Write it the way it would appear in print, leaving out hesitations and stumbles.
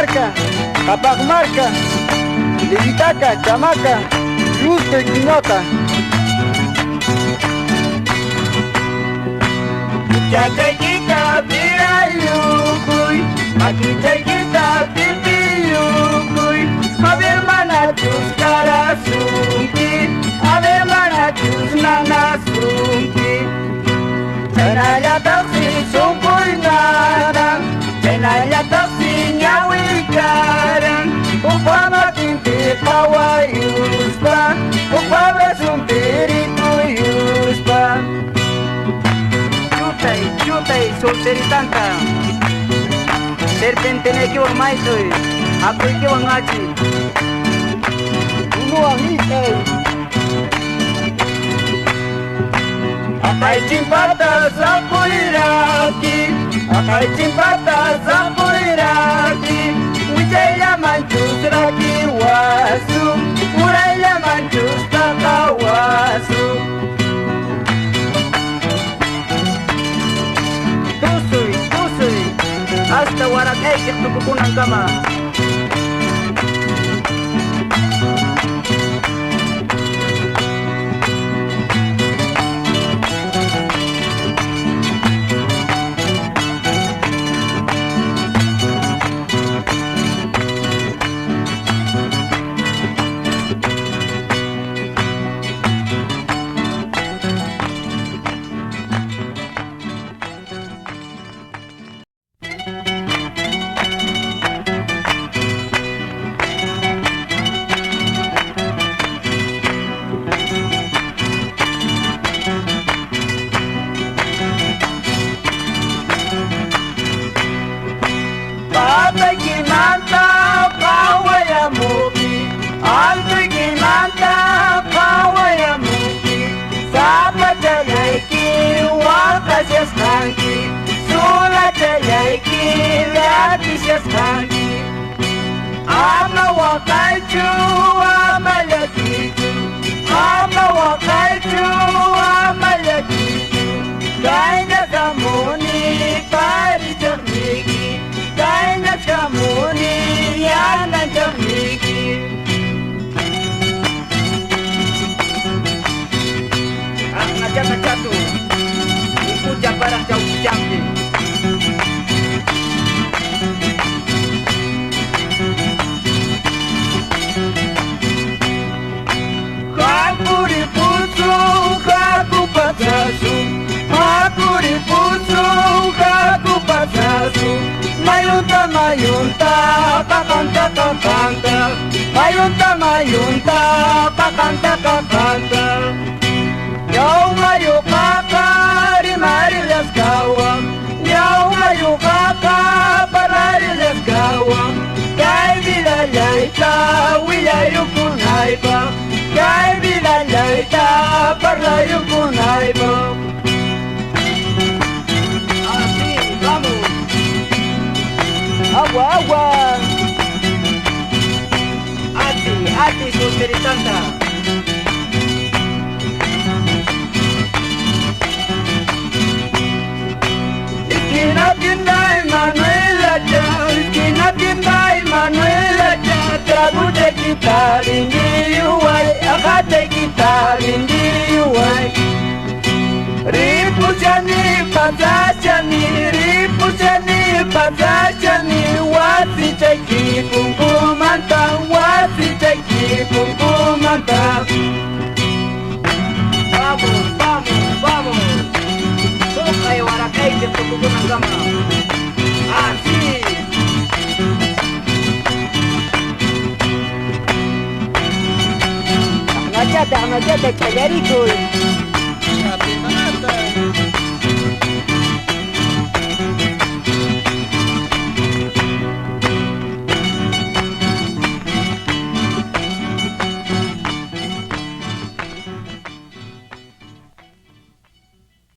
Cajamarca, Capamarca, Levitaca, Chamaca, Luz de Quinota. Chachayita pirayukuy, makichayita pipiyukuy. A ver mana tus karasunki, a ver mana tus nanasunki. Chenaya taksi sungkuy narang, chenaya taksi nyawi karang. Upama kinti kawayuspa, upama sumpiritu yuspa. Chutay, solteritanta. Serpentene que wang mai soy, aku que wang ngaji. Unuang itay. Akai cimpata sapuiraki, akai cimpata sapuiraki. Ujaya mancus raki wasu, uraya mancus takawasu. Hasta warakay kiktukukunan kama. Ama wakaichu, ama yakichu. Ama wakaichu, ama yakichu. Kaina kamuni pari jamiki, kaina kamuni yana jamiki. Ang ngajak-ngajak tu, iku jabarang jauh jambi. Mayunta, pakanta, pakanta. Mayunta, pakanta, pakanta. Yaw mayu kaka, rimari las gawam. Yaw mayu kaka, parari las gawam. Kay bilalayta, wilayu kunayba. Kay bilalayta, parlayu kunayba. Agua. Ati, solteritanta. Ikina pinday Manuela ja, ikina pinday Manuela ja. Trago de kita ringi uway, akate kita ringi uway. Ripusani, patachani, wasi ceki kumkumanta, wasi ceki kumkumanta. Vamos. Sokay warakay kikukunan kama. Así. Ngajak kayarikoy.